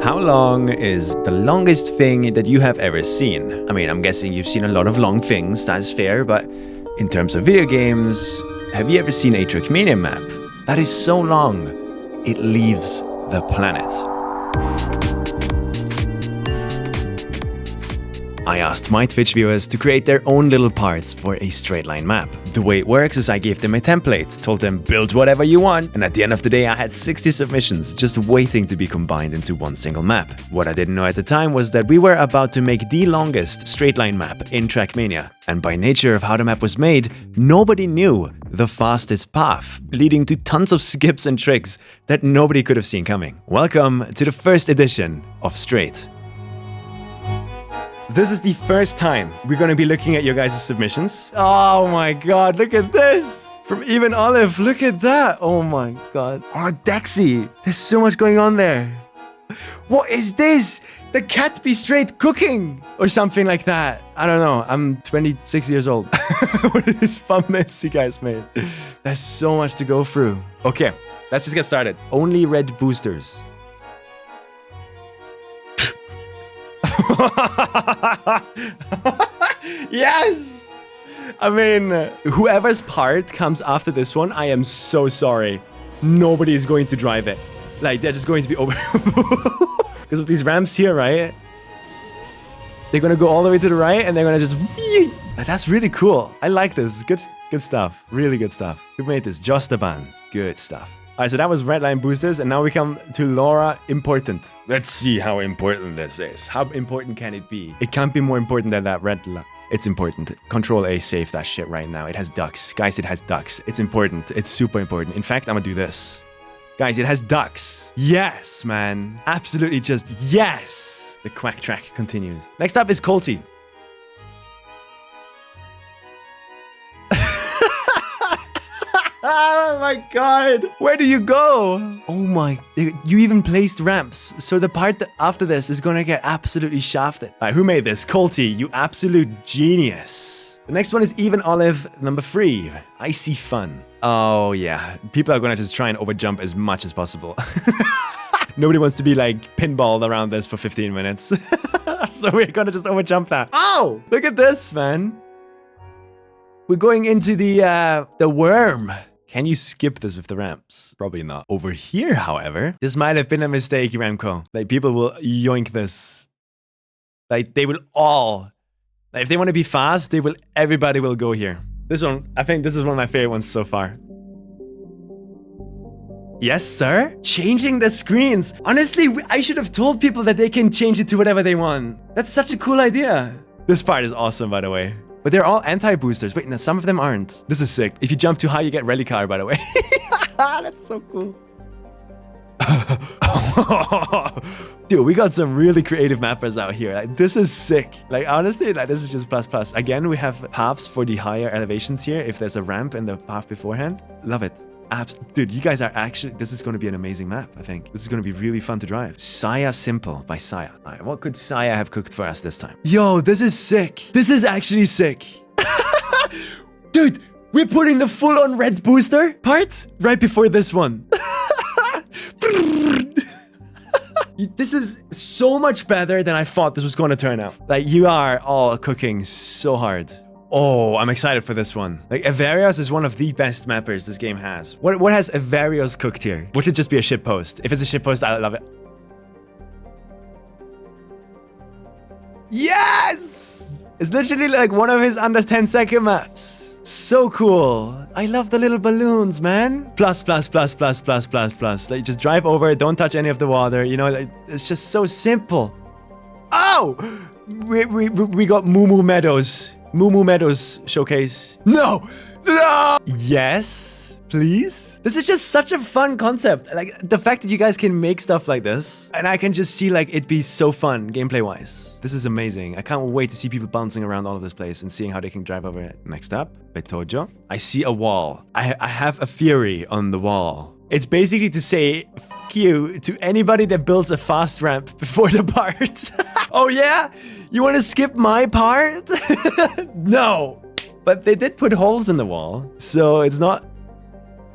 How long is the longest thing that you have ever seen? I mean, I'm guessing you've seen a lot of long things, that's fair, but in terms of video games, have you ever seen a Trackmania map that is so long, it leaves the planet? I asked my Twitch viewers to create their own little parts for a straight line map. The way it works is I gave them a template, told them build whatever you want, and at the end of the day I had 60 submissions just waiting to be combined into one single map. What I didn't know at the time was that we were about to make the longest straight line map in Trackmania. And by nature of how the map was made, nobody knew the fastest path, leading to tons of skips and tricks that nobody could have seen coming. Welcome to the first edition of Straight. This is the first time we're going to be looking at your guys' submissions. Oh my god, look at this! From Even Olive, look at that! Oh my god. Oh, Dexy! There's so much going on there. What is this? The cat be straight cooking! Or something like that. I don't know, I'm 26 years old. What are these thumbnails you guys made? There's so much to go through. Okay, let's just get started. Only red boosters. Yes! I mean, whoever's part comes after this one, I am so sorry. Nobody is going to drive it. Like, they're just going to be over... Because of these ramps here, right? They're gonna go all the way to the right, and they're gonna just... That's really cool. I like this. Good stuff. Really good stuff. Who made this? Jostaban. Good stuff. Alright, so that was red line boosters, and now we come to Laura important. Let's see how important this is. How important can it be? It can't be more important than that red line. It's important. Control A, save that shit right now. It has ducks. Guys, it has ducks. It's important. It's super important. In fact, I'm gonna do this. Guys, it has ducks. Yes, man. Absolutely just yes. The quack track continues. Next up is Colty. Oh my god! Where do you go? Oh my... You even placed ramps. So the part after this is gonna get absolutely shafted. Alright, who made this? Colty, you absolute genius. The next one is Even Olive, number 3. Icy Fun. Oh yeah. People are gonna just try and overjump as much as possible. Nobody wants to be like pinballed around this for 15 minutes. So we're gonna just overjump that. Oh! Look at this, man. We're going into the worm. Can you skip this with the ramps? Probably not. Over here, however, this might have been a mistake, Ramco. Like, people will yoink this. Like, they will all... Like, if they want to be fast, everybody will go here. This one, I think this is one of my favorite ones so far. Yes, sir? Changing the screens. Honestly, I should have told people that they can change it to whatever they want. That's such a cool idea. This part is awesome, by the way. But they're all anti-boosters. Wait, no, some of them aren't. This is sick. If you jump too high, you get rally car, by the way. That's so cool. Dude, we got some really creative mappers out here. Like, this is sick. Like, honestly, like, this is just plus plus. Again, we have paths for the higher elevations here. If there's a ramp in the path beforehand. Love it. Dude, you guys are actually... This is going to be an amazing map, I think. This is going to be really fun to drive. Saya Simple by Saya. All right, what could Saya have cooked for us this time? Yo, this is sick. This is actually sick. Dude, we're putting the full-on red booster part right before this one. This is so much better than I thought this was going to turn out. Like, you are all cooking so hard. Oh, I'm excited for this one. Like, Avarios is one of the best mappers this game has. What has Avarios cooked here? What should just be a shitpost? If it's a shitpost, I love it. Yes! It's literally like one of his under 10-second maps. So cool. I love the little balloons, man. Plus, plus, plus, plus, plus, plus, plus. Like, just drive over, don't touch any of the water. You know, like, it's just so simple. Oh! We got Moo Moo Meadows. Moo Moo Meadows showcase. No! No! Yes, please. This is just such a fun concept. Like, the fact that you guys can make stuff like this, and I can just see, like, it be so fun gameplay-wise. This is amazing. I can't wait to see people bouncing around all of this place and seeing how they can drive over it. Next up, Betojo. I see a wall. I have a theory on the wall. It's basically to say f you to anybody that builds a fast ramp before the part. Oh yeah? You want to skip my part? No. But they did put holes in the wall, so it's not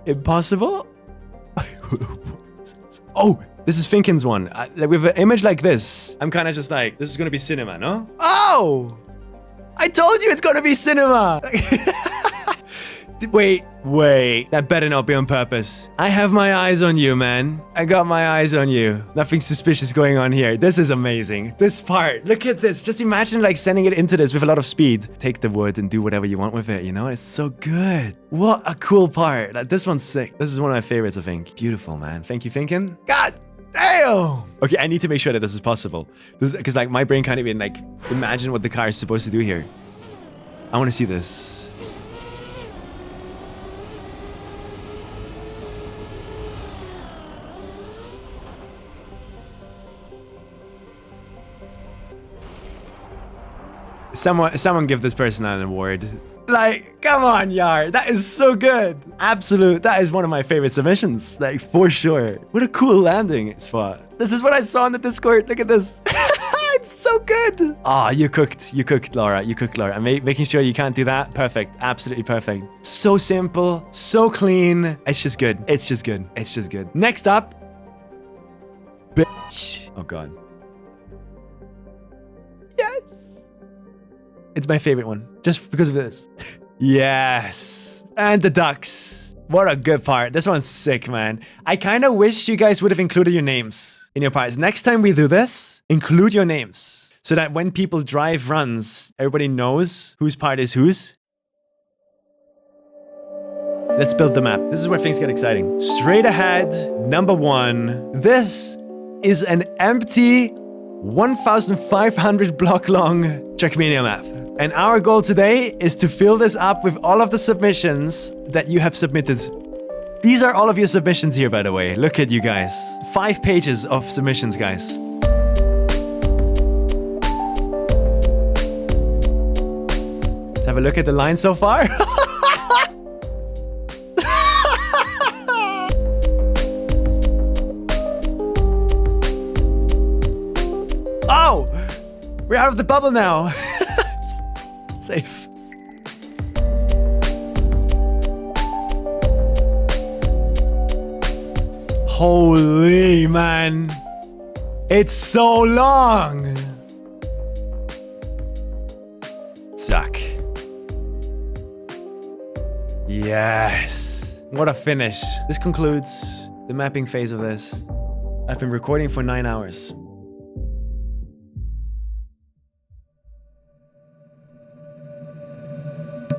impossible. Oh, This is Finken's one. Like with an image like this, I'm kind of just like, this is gonna be cinema, no? Oh! I told you it's gonna be cinema! Wait. That better not be on purpose. I have my eyes on you, man. I got my eyes on you. Nothing suspicious going on here. This is amazing. This part, look at this. Just imagine like sending it into this with a lot of speed. Take the wood and do whatever you want with it, you know? It's so good. What a cool part. Like, this one's sick. This is one of my favorites, I think. Beautiful, man. Thank you, Finken. God damn! Okay, I need to make sure that this is possible. Because like my brain can't even like imagine what the car is supposed to do here. I want to see this. Someone give this person an award. Like, come on, Yar. That is so good. Absolute. That is one of my favorite submissions. Like, for sure. What a cool landing spot. This is what I saw in the Discord. Look at this. It's so good. Ah, you cooked. You cooked, Laura. You cooked, Laura. I'm making sure you can't do that. Perfect. Absolutely perfect. So simple. So clean. It's just good. It's just good. It's just good. Next up. Bitch. Oh, God. Yes. It's my favorite one, just because of this. Yes. And the ducks. What a good part. This one's sick, man. I kind of wish you guys would have included your names in your parts. Next time we do this, include your names. So that when people drive runs, everybody knows whose part is whose. Let's build the map. This is where things get exciting. Straight ahead, number 1. This is an empty 1,500 block long Trackmania map. And our goal today is to fill this up with all of the submissions that you have submitted. These are all of your submissions here, by the way. Look at you guys. 5 pages of submissions, guys. Let's have a look at the line so far. Oh! We're out of the bubble now. Safe. Holy man. It's so long. Suck. Yes. What a finish. This concludes the mapping phase of this. I've been recording for 9 hours.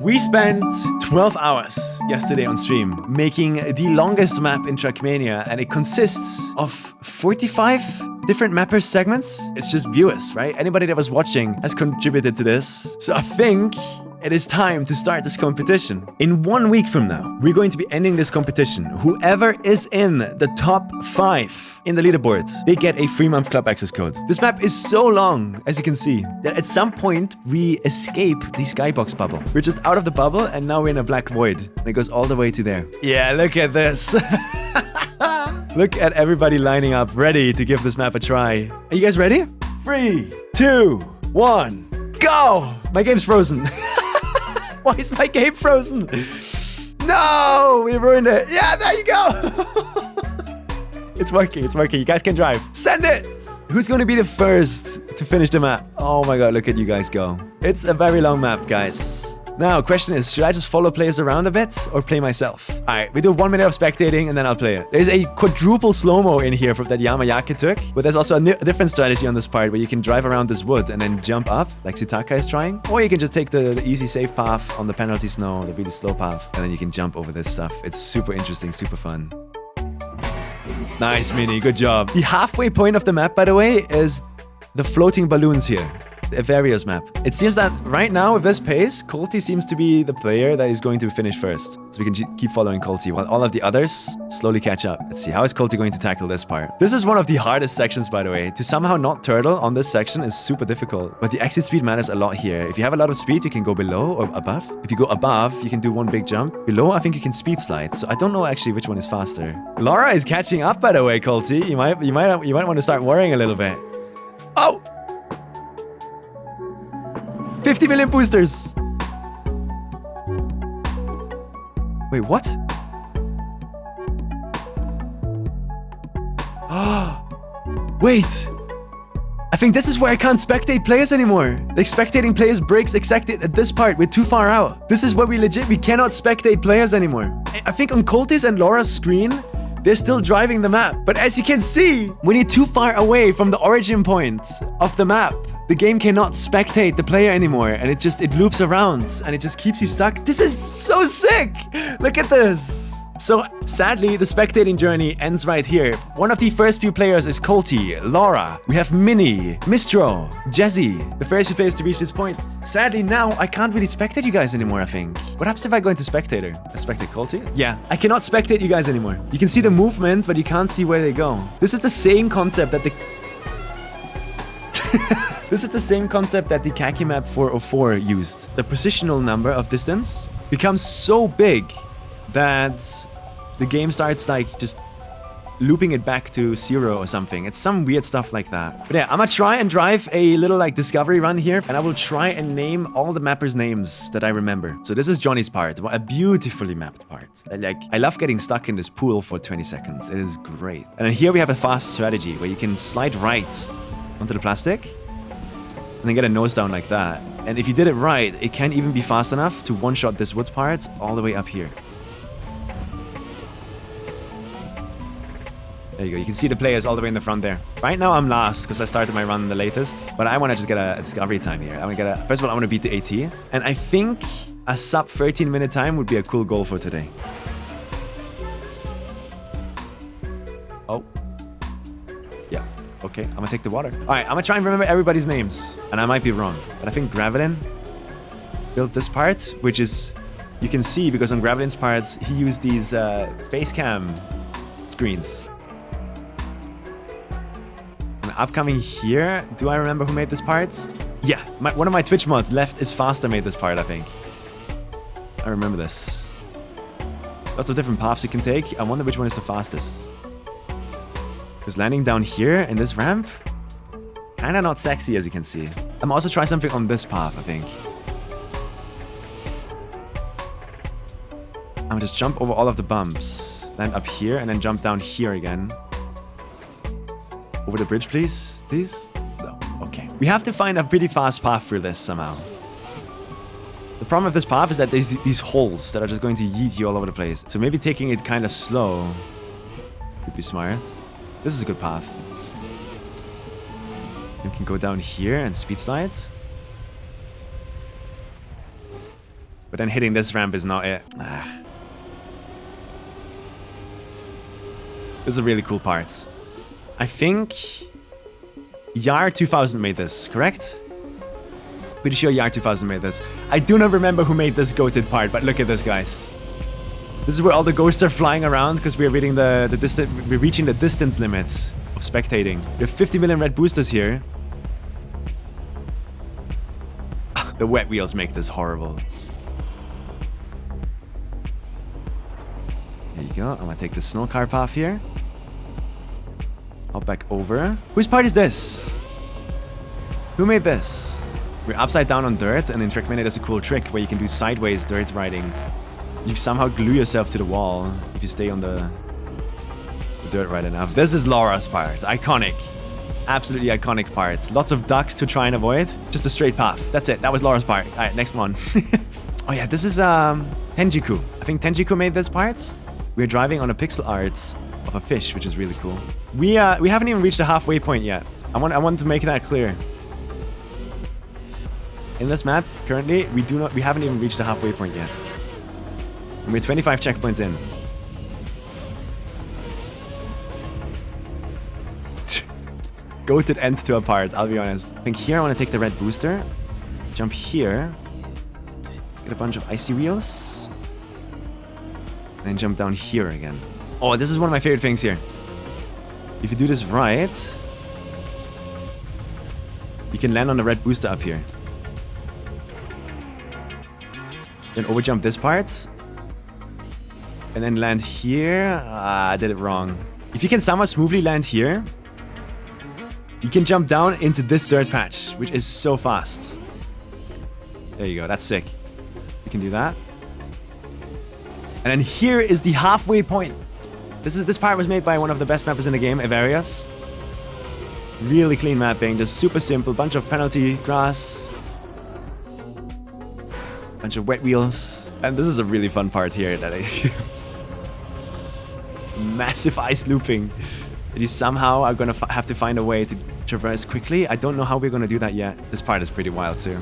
We spent 12 hours yesterday on stream making the longest map in Trackmania, and it consists of 45 different mappers segments. It's just viewers, right? Anybody that was watching has contributed to this. So I think it is time to start this competition. In 1 week from now, we're going to be ending this competition. Whoever is in the top 5 in the leaderboard, they get a 3-month club access code. This map is so long, as you can see, that at some point we escape the skybox bubble. We're just out of the bubble and now we're in a black void. And it goes all the way to there. Yeah, look at this. Look at everybody lining up, ready to give this map a try. Are you guys ready? 3, 2, 1, go! My game's frozen. Why is my game frozen? No! We ruined it. Yeah, there you go! It's working, it's working. You guys can drive. Send it! Who's going to be the first to finish the map? Oh my god, look at you guys go. It's a very long map, guys. Now, question is, should I just follow players around a bit or play myself? Alright, we do 1 minute of spectating and then I'll play it. There's a quadruple slow-mo in here from that Yamayake took, but there's also a different strategy on this part where you can drive around this wood and then jump up, like Sitaka is trying. Or you can just take the easy safe path on the penalty snow, the really slow path, and then you can jump over this stuff. It's super interesting, super fun. Nice, Mini, good job. The halfway point of the map, by the way, is the floating balloons here. The Avarios map. It seems that right now, with this pace, Colty seems to be the player that is going to finish first. So we can keep following Colty while all of the others slowly catch up. Let's see, how is Colty going to tackle this part? This is one of the hardest sections, by the way. To somehow not turtle on this section is super difficult. But the exit speed matters a lot here. If you have a lot of speed, you can go below or above. If you go above, you can do one big jump. Below, I think you can speed slide. So I don't know actually which one is faster. Laura is catching up, by the way, Colty. You might want to start worrying a little bit. Oh! 50 million boosters! Wait, what? Wait. I think this is where I can't spectate players anymore. Like, spectating players breaks exactly at this part. We're too far out. This is where we cannot spectate players anymore. I think on Colty's and Laura's screen, they're still driving the map. But as you can see, when you're too far away from the origin point of the map, the game cannot spectate the player anymore. And it loops around and it just keeps you stuck. This is so sick. Look at this. So sadly, the spectating journey ends right here. One of the first few players is Colty, Laura. We have Minnie, Mistro, Jesse, the first few players to reach this point. Sadly, now I can't really spectate you guys anymore, I think. What happens if I go into spectator? I spectate Colty? Yeah, I cannot spectate you guys anymore. You can see the movement, but you can't see where they go. This is the same concept that the... This is the same concept that the Khaki map 404 used. The positional number of distance becomes so big that the game starts like just looping it back to 0 or something. It's some weird stuff like that. But yeah, I'm gonna try and drive a little like discovery run here, and I will try and name all the mappers' names that I remember. So this is Johnny's part, a beautifully mapped part. Like, I love getting stuck in this pool for 20 seconds. It is great. And then here we have a fast strategy where you can slide right onto the plastic and then get a nose down like that. And if you did it right, it can even be fast enough to one-shot this wood part all the way up here. There you go. You can see the players all the way in the front there. Right now, I'm last because I started my run the latest. But I want to just get a discovery time here. I want to get a... First of all, I want to beat the AT. And I think a sub 13-minute time would be a cool goal for today. Oh. Yeah. Okay. I'm going to take the water. All right. I'm going to try and remember everybody's names. And I might be wrong. But I think Gravelin built this part, which is... You can see because on Gravelin's parts, he used these face cam screens. Upcoming here, do I remember who made this part? Yeah, one of my Twitch mods, Left is Faster, made this part, I think. I remember this. Lots of different paths you can take. I wonder which one is the fastest. Because landing down here in this ramp, kinda not sexy as you can see. I'm also try something on this path, I think. I'm gonna just jump over all of the bumps. Land up here and then jump down here again. Over the bridge, please? Please? No. Okay. We have to find a pretty fast path through this somehow. The problem with this path is that there's these holes that are just going to yeet you all over the place. So maybe taking it kind of slow could be smart. This is a good path. You can go down here and speed slide. But then hitting this ramp is not it. Ah. This is a really cool part. I think Yar 2000 made this, correct? Pretty sure Yar 2000 made this. I do not remember who made this goated part, but look at this, guys. This is where all the ghosts are flying around because we're reaching the distance limits of spectating. We have 50 million red boosters here. The wet wheels make this horrible. There you go. I'm gonna take the snow car path here. Hop back over. Whose part is this? Who made this? We're upside down on dirt, and in Trackmania there's a cool trick where you can do sideways dirt riding. You somehow glue yourself to the wall if you stay on the dirt right enough. This is Laura's part. Iconic. Absolutely iconic part. Lots of ducks to try and avoid. Just a straight path. That's it. That was Laura's part. Alright, next one. Oh yeah, this is Tenjiku. I think Tenjiku made this part. We're driving on a pixel art of a fish, which is really cool. We haven't even reached the halfway point yet. I want to make that clear. In this map, currently, we haven't even reached the halfway point yet. And we're 25 checkpoints in. Goated end to a part, I'll be honest. I think here I want to take the red booster. Jump here. Get a bunch of icy wheels. And then jump down here again. Oh, this is one of my favorite things here. If you do this right, you can land on the red booster up here. Then overjump this part. And then land here. I did it wrong. If you can somehow smoothly land here, you can jump down into this dirt patch, which is so fast. There you go. That's sick. You can do that. And then here is the halfway point. This part was made by one of the best mappers in the game, Evarius. Really clean mapping, just super simple. Bunch of penalty grass. Bunch of wet wheels. And this is a really fun part here that I use. Massive ice looping. That you somehow are gonna have to find a way to traverse quickly. I don't know how we're gonna do that yet. This part is pretty wild too.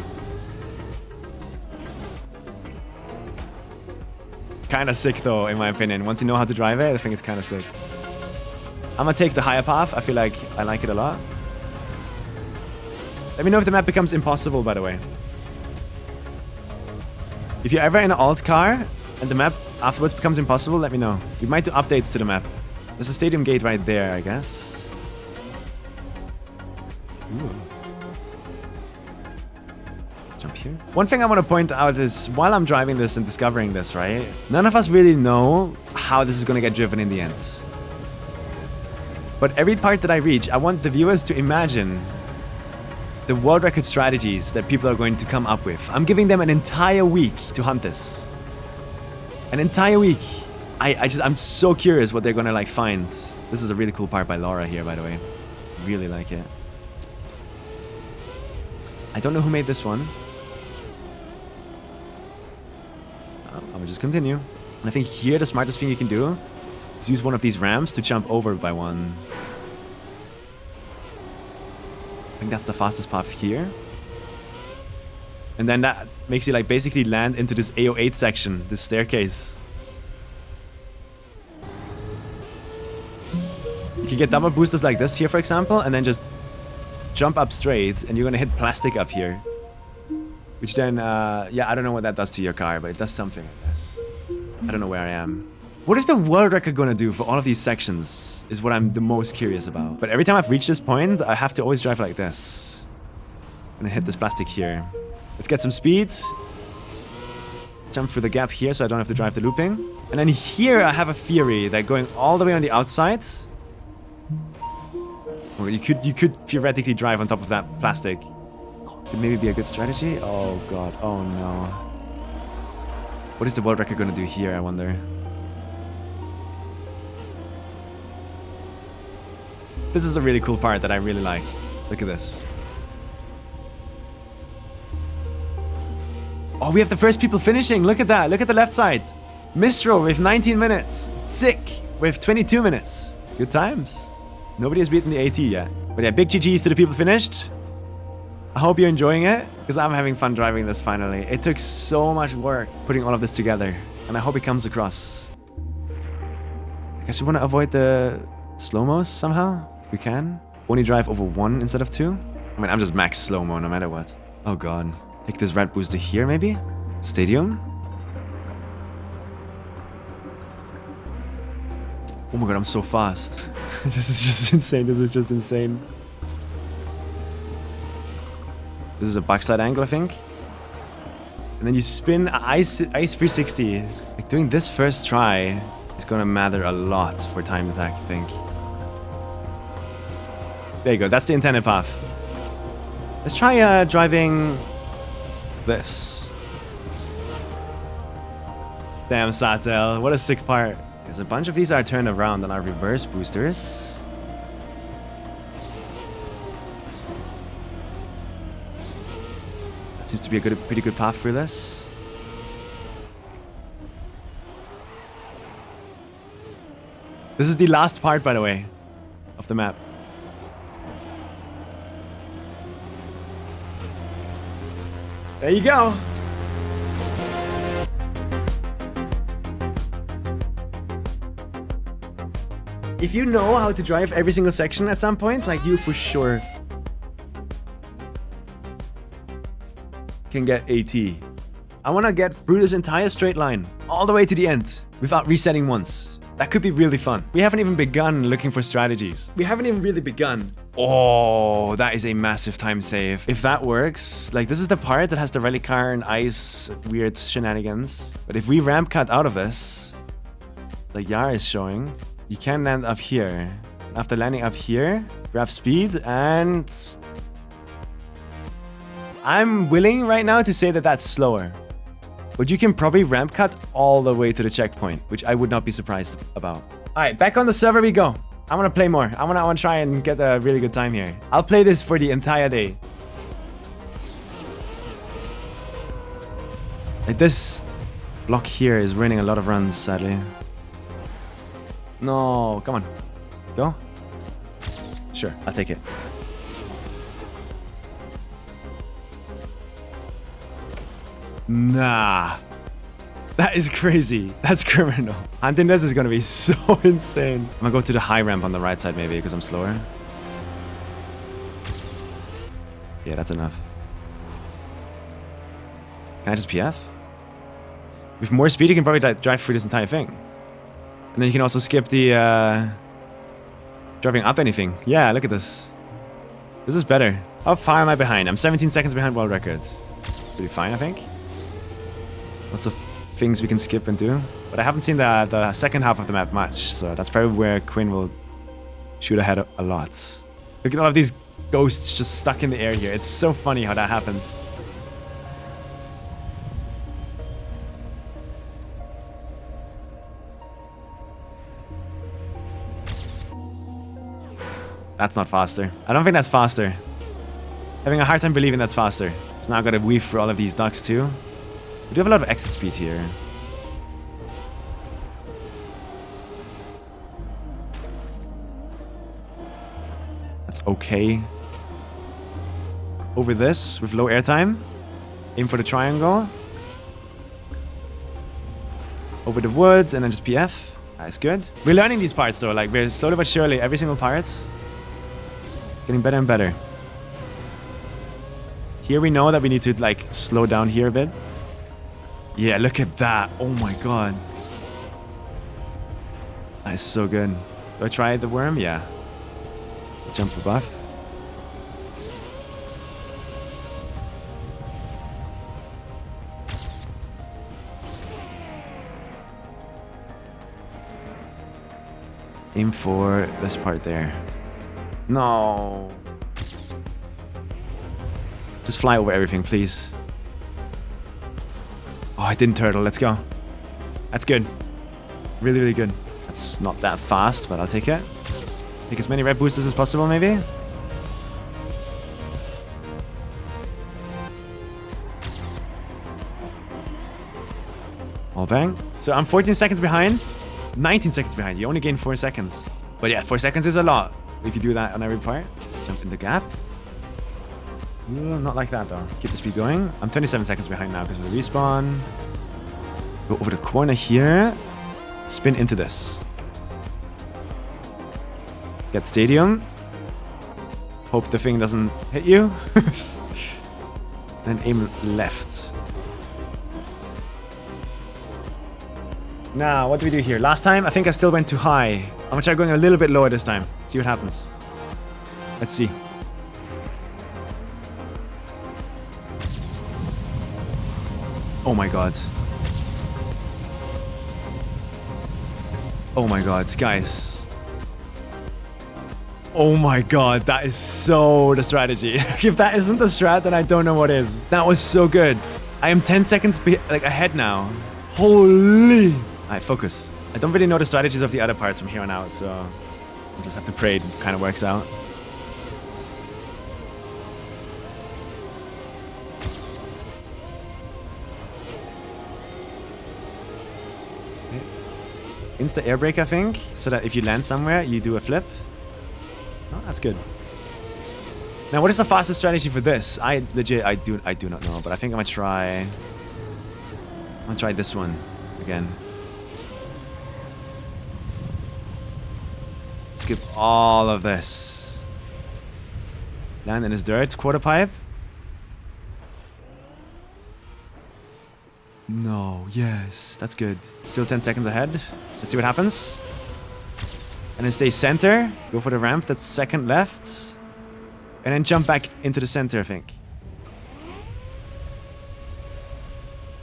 Kinda sick though, in my opinion. Once you know how to drive it, I think it's kinda sick. I'm gonna take the higher path. I feel like I like it a lot. Let me know if the map becomes impossible, by the way. If you're ever in an alt car and the map afterwards becomes impossible, let me know. We might do updates to the map. There's a stadium gate right there, I guess. Ooh. Jump here. One thing I want to point out is while I'm driving this and discovering this, right? None of us really know how this is going to get driven in the end. But every part that I reach, I want the viewers to imagine the world record strategies that people are going to come up with. I'm giving them an entire week to hunt this. An entire week. I'm so curious what they're gonna like find. This is a really cool part by Laura here, by the way. Really like it. I don't know who made this one. I'm gonna just continue. And I think here the smartest thing you can do is use one of these ramps to jump over by one. I think that's the fastest path here. And then that makes you like basically land into this AO8 section, this staircase. You can get double boosters like this here, for example, and then just jump up straight, and you're gonna hit plastic up here. Which then, yeah, I don't know what that does to your car, but it does something, I guess. I don't know where I am. What is the world record gonna do for all of these sections is what I'm the most curious about. But every time I've reached this point, I have to always drive like this. And then hit this plastic here. Let's get some speed. Jump through the gap here so I don't have to drive the looping. And then here I have a theory that going all the way on the outside, or you could theoretically drive on top of that plastic. Could maybe be a good strategy. Oh god, oh no. What is the world record gonna do here, I wonder? This is a really cool part that I really like. Look at this. Oh, we have the first people finishing. Look at that. Look at the left side. Mistro with 19 minutes. Sick with 22 minutes. Good times. Nobody has beaten the AT yet. But yeah, big GGs to the people finished. I hope you're enjoying it, because I'm having fun driving this finally. It took so much work putting all of this together, and I hope it comes across. I guess we want to avoid the slow-mos somehow, if we can. Only drive over 1 instead of 2. I mean, I'm just max slow-mo no matter what. Oh god. Take this red booster here, maybe? Stadium? Oh my god, I'm so fast. This is just insane. This is just insane. This is a backslide angle, I think. And then you spin ice 360. Like, doing this first try is gonna matter a lot for time attack, I think. There you go. That's the intended path. Let's try driving this. Damn, Satel. What a sick part. There's a bunch of these are turned around and are reverse boosters. That seems to be a pretty good path through this. This is the last part, by the way, of the map. There you go. If you know how to drive every single section at some point, like you for sure can get AT. I want to get through this entire straight line, all the way to the end, without resetting once. That could be really fun. We haven't even begun looking for strategies. We haven't even really begun. Oh, that is a massive time save. If that works, like this is the part that has the rally car and ice weird shenanigans. But if we ramp cut out of this, like Yara is showing, you can land up here. After landing up here, grab speed, and I'm willing right now to say that that's slower. But you can probably ramp cut all the way to the checkpoint, which I would not be surprised about. All right, back on the server we go. I want to play more. I want to try and get a really good time here. I'll play this for the entire day. Like this block here is ruining a lot of runs, sadly. No, come on. Go. Sure, I'll take it. Nah. That is crazy. That's criminal. I think this is gonna be so insane. I'm gonna go to the high ramp on the right side maybe because I'm slower. Yeah, that's enough. Can I just PF? With more speed, you can probably drive through this entire thing. And then you can also skip the driving up anything. Yeah, look at this. This is better. How far am I behind? I'm 17 seconds behind world record. Pretty fine, I think. Lots of things we can skip and do. But I haven't seen the second half of the map much, so that's probably where Quinn will shoot ahead a lot. Look at all of these ghosts just stuck in the air here. It's so funny how that happens. That's not faster. I don't think that's faster. Having a hard time believing that's faster. So now I've got to weave through all of these ducks too. We do have a lot of exit speed here. That's okay. Over this with low airtime. Aim for the triangle. Over the woods and then just PF. That's good. We're learning these parts though. Like we're slowly but surely every single part. Getting better and better. Here we know that we need to like slow down here a bit. Yeah, look at that. Oh my god. That is so good. Do I try the worm? Yeah. Jump above. Aim for this part there. No. Just fly over everything, please. Oh, I didn't turtle. Let's go. That's good. Really, really good. That's not that fast, but I'll take it. Take as many red boosters as possible, maybe. All bang. So I'm 14 seconds behind. 19 seconds behind. You only gain 4 seconds. But yeah, 4 seconds is a lot. If you do that on every part. Jump in the gap. Ooh, not like that though. Keep the speed going. I'm 27 seconds behind now because of the respawn. Go over the corner here. Spin into this. Get stadium. Hope the thing doesn't hit you. Then aim left. Now, what do we do here? Last time, I think I still went too high. I'm gonna try going a little bit lower this time. See what happens. Let's see. Oh my god. Oh my god, guys. Oh my god, that is so the strategy. If that isn't the strat, then I don't know what is. That was so good. I am 10 seconds ahead now. Holy. Alright, focus. I don't really know the strategies of the other parts from here on out, so I just have to pray it kind of works out. Insta air brake, I think, so that if you land somewhere, you do a flip. Oh, that's good. Now, what is the fastest strategy for this? I do not know, but I think I'm gonna try this one again. Skip all of this. Land in his dirt, quarter pipe. No, yes, that's good. Still 10 seconds ahead. Let's see what happens. And then stay center. Go for the ramp, that's second left. And then jump back into the center, I think.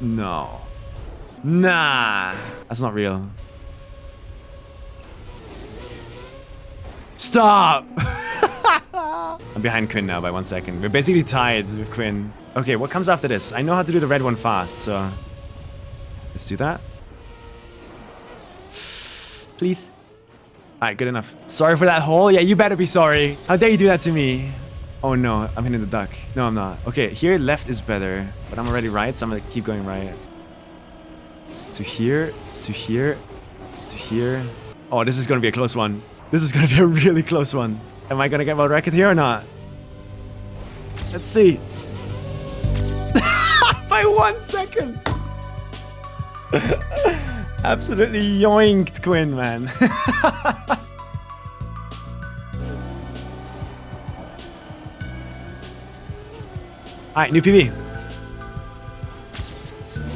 No. Nah. That's not real. Stop! I'm behind Quinn now by 1 second. We're basically tied with Quinn. Okay, what comes after this? I know how to do the red one fast, so... Let's do that. Please. Alright, good enough. Sorry for that hole. Yeah, you better be sorry. How dare you do that to me? Oh no, I'm hitting the duck. No, I'm not. Okay, here left is better. But I'm already right, so I'm gonna keep going right. To here, to here, to here. Oh, this is gonna be a close one. This is gonna be a really close one. Am I gonna get world record here or not? Let's see. By 1 second. Absolutely yoinked, Quinn, man. Alright, new PB.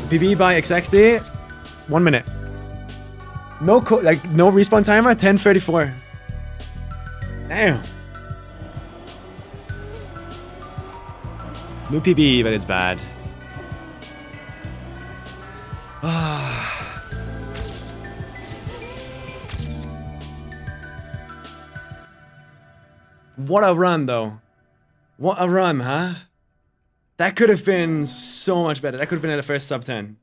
PB by exactly 1 minute. No no respawn timer, 10:34. Damn. New PB, but it's bad. What a run, though. What a run, huh? That could have been so much better. That could have been at the first sub 10.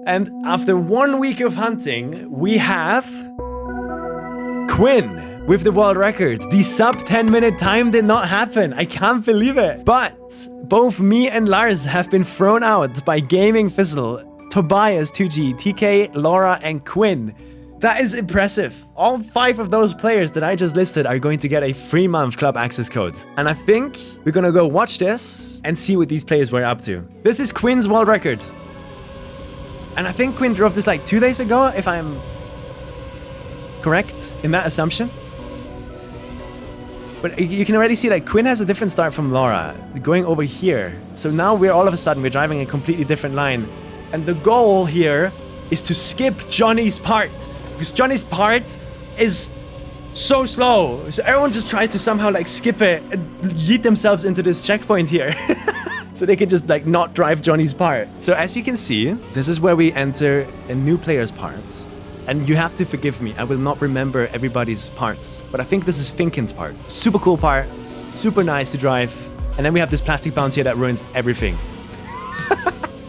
And after 1 week of hunting, we have Quinn with the world record. The sub 10-minute time did not happen. I can't believe it. But both me and Lars have been thrown out by Gaming Fizzle, Tobias, 2G, TK, Laura, and Quinn. That is impressive. All 5 of those players that I just listed are going to get a 3-month club access code. And I think we're gonna go watch this and see what these players were up to. This is Quinn's world record. And I think Quinn drove this like 2 days ago, if I'm correct in that assumption. But you can already see that Quinn has a different start from Laura, going over here. So now we're all of a sudden, we're driving a completely different line. And the goal here is to skip Johnny's part. Because Johnny's part is so slow. So everyone just tries to somehow like skip it and yeet themselves into this checkpoint here. So they can just like not drive Johnny's part. So as you can see, this is where we enter a new player's part. And you have to forgive me, I will not remember everybody's parts. But I think this is Finken's part. Super cool part, super nice to drive. And then we have this plastic bounce here that ruins everything.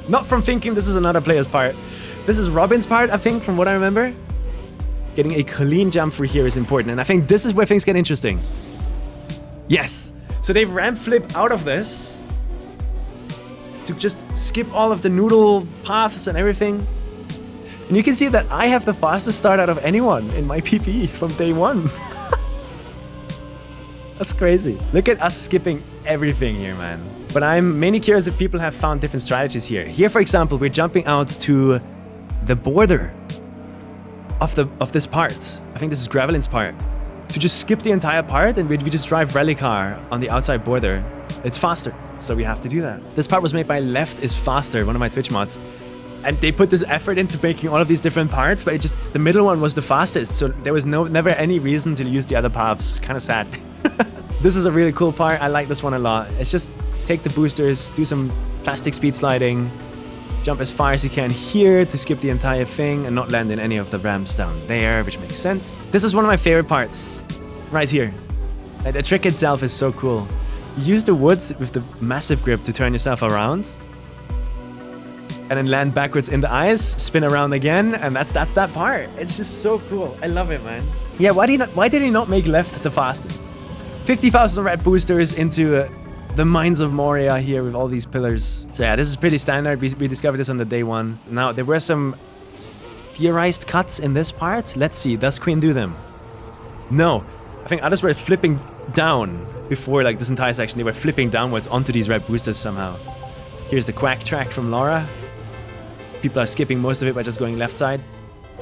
Not from Finken, this is another player's part. This is Robin's part, I think, from what I remember. Getting a clean jump through here is important. And I think this is where things get interesting. Yes. So they ramp flip out of this to just skip all of the noodle paths and everything. And you can see that I have the fastest start out of anyone in my PP from day 1. That's crazy. Look at us skipping everything here, man. But I'm mainly curious if people have found different strategies here. Here, for example, we're jumping out to the border of this part. I think this is Gravelin's part. To just skip the entire part and we just drive rally car on the outside border. It's faster, so we have to do that. This part was made by Left is Faster, one of my Twitch mods. And they put this effort into making all of these different parts, but the middle one was the fastest, so there was never any reason to use the other paths. Kind of sad. This is a really cool part. I like this one a lot. It's just take the boosters, do some plastic speed sliding, jump as far as you can here to skip the entire thing and not land in any of the ramps down there, which makes sense. This is one of my favorite parts, right here. Like, the trick itself is so cool. You use the woods with the massive grip to turn yourself around, and then land backwards in the ice, spin around again, and that's that part. It's just so cool. I love it, man. Yeah, why did he not make Left the fastest? 50,000 red boosters into the Mines of Moria here with all these pillars. So yeah, this is pretty standard. We discovered this on the day 1. Now, there were some theorized cuts in this part. Let's see, does Quinn do them? No. I think others were flipping down before, like, this entire section. They were flipping downwards onto these red boosters somehow. Here's the quack track from Laura. People are skipping most of it by just going left side.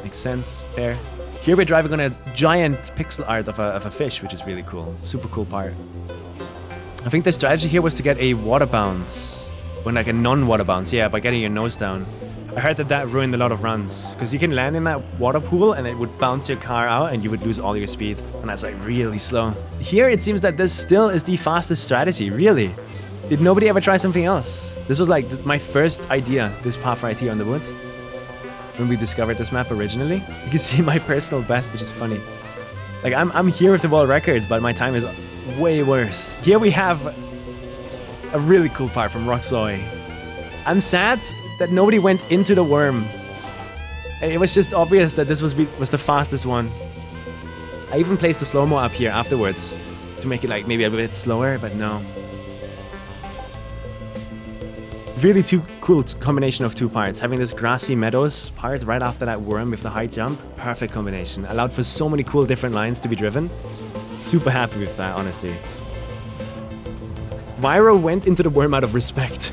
Makes sense. Fair. Here we're driving on a giant pixel art of a fish, which is really cool. Super cool part. I think the strategy here was to get a water bounce. When like a non-water bounce, yeah, by getting your nose down. I heard that ruined a lot of runs. Because you can land in that water pool and it would bounce your car out and you would lose all your speed. And that's like really slow. Here it seems that this still is the fastest strategy, really. Did nobody ever try something else? This was like my first idea, this path right here on the wood. When we discovered this map originally. You can see my personal best, which is funny. Like, I'm here with the world record, but my time is way worse. Here we have a really cool part from Roxoy. I'm sad that nobody went into the worm. It was just obvious that this was the fastest one. I even placed the slow-mo up here afterwards to make it like maybe a bit slower, but no. Really too cool combination of two parts. Having this grassy meadows part right after that worm with the high jump. Perfect combination. Allowed for so many cool different lines to be driven. Super happy with that, honestly. Vyro went into the worm out of respect.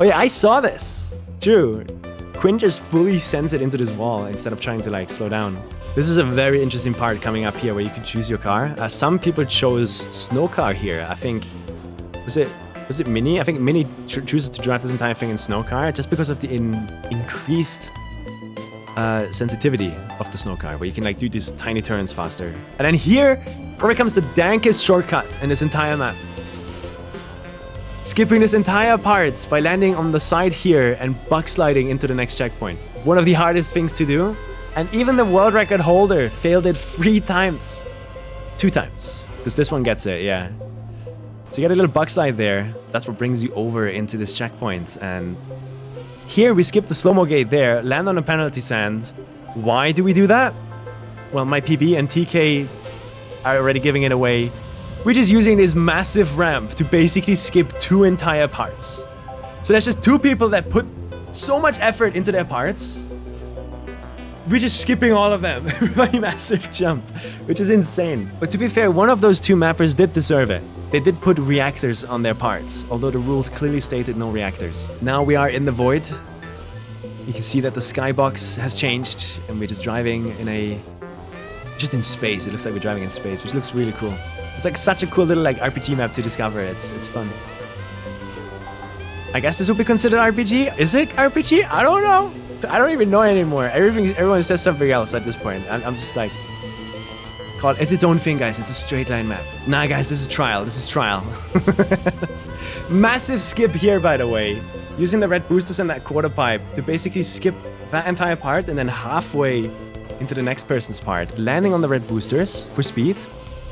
Oh yeah, I saw this. True. Quinn just fully sends it into this wall instead of trying to like slow down. This is a very interesting part coming up here where you can choose your car. Some people chose Snow Car here. I think, was it Mini? I think Mini chooses to drive this entire thing in Snow Car just because of the increased sensitivity of the Snow Car, where you can like do these tiny turns faster. And then here probably comes the dankest shortcut in this entire map. Skipping this entire part by landing on the side here and bucksliding into the next checkpoint. One of the hardest things to do. And even the world record holder failed it 3 times. 2 times. Because this one gets it, yeah. So you get a little buckslide there. That's what brings you over into this checkpoint. And here we skip the slow-mo gate there, land on a penalty sand. Why do we do that? Well, my PB and TK are already giving it away. We're just using this massive ramp to basically skip 2 entire parts. So there's just 2 people that put so much effort into their parts. We're just skipping all of them by a massive jump, which is insane. But to be fair, one of those 2 mappers did deserve it. They did put reactors on their parts, although the rules clearly stated no reactors. Now we are in the void. You can see that the skybox has changed, and we're just driving just in space. It looks like we're driving in space, which looks really cool. It's like such a cool little like RPG map to discover. It's fun. I guess this would be considered RPG. Is it RPG? I don't know. I don't even know anymore. Everyone says something else at this point. I'm just like, it's its own thing, guys. It's a straight line map. Nah, guys, this is trial. This is trial. Massive skip here, by the way. Using the red boosters and that quarter pipe to basically skip that entire part and then halfway into the next person's part. Landing on the red boosters for speed.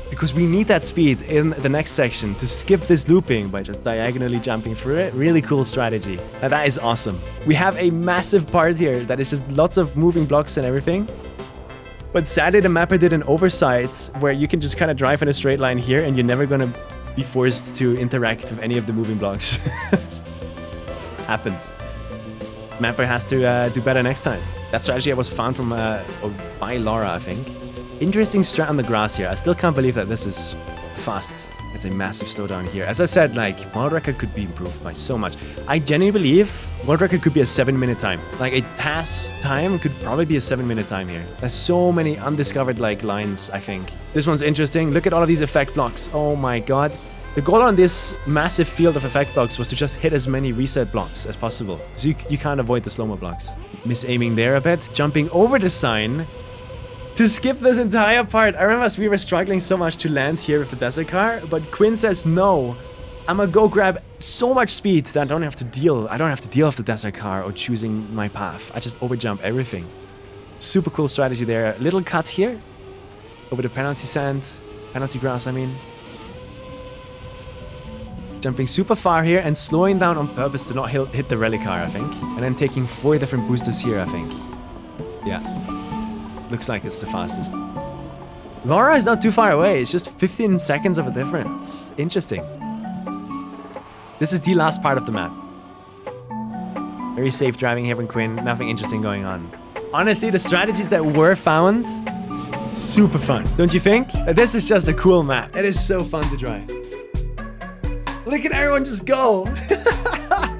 Because we need that speed in the next section to skip this looping by just diagonally jumping through it. Really cool strategy. Now that is awesome. We have a massive part here that is just lots of moving blocks and everything. But sadly, the mapper did an oversight where you can just kind of drive in a straight line here and you're never going to be forced to interact with any of the moving blocks. Happens. Mapper has to do better next time. That strategy was found from by Laura, I think. Interesting strat on the grass here. I still can't believe that this is the fastest. It's a massive slowdown here. As I said, like, world record could be improved by so much. I genuinely believe world record could be a 7-minute time. Like, a pass time could probably be a 7-minute time here. There's so many undiscovered, like, lines, I think. This one's interesting. Look at all of these effect blocks. Oh my god. The goal on this massive field of effect blocks was to just hit as many reset blocks as possible. So you can't avoid the slow-mo blocks. Misaiming there a bit. Jumping over the sign to skip this entire part. I remember we were struggling so much to land here with the desert car, but Quinn says no. I'm gonna go grab so much speed that I don't have to deal with the desert car or choosing my path. I just overjump everything. Super cool strategy there. Little cut here over the penalty grass, I mean. Jumping super far here and slowing down on purpose to not hit the rally car, I think. And then taking 4 different boosters here, I think. Yeah. Looks like it's the fastest. Laura is not too far away. It's just 15 seconds of a difference. Interesting. This is the last part of the map. Very safe driving here from Quinn. Nothing interesting going on. Honestly, the strategies that were found, super fun. Don't you think? This is just a cool map. It is so fun to drive. Look at everyone just go.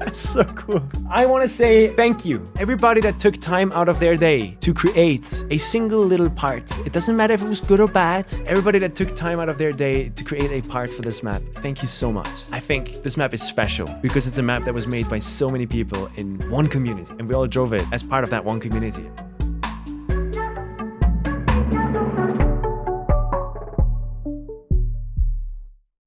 That's so cool. I want to say thank you. Everybody that took time out of their day to create a single little part. It doesn't matter if it was good or bad. Everybody that took time out of their day to create a part for this map. Thank you so much. I think this map is special because it's a map that was made by so many people in one community. And we all drove it as part of that one community.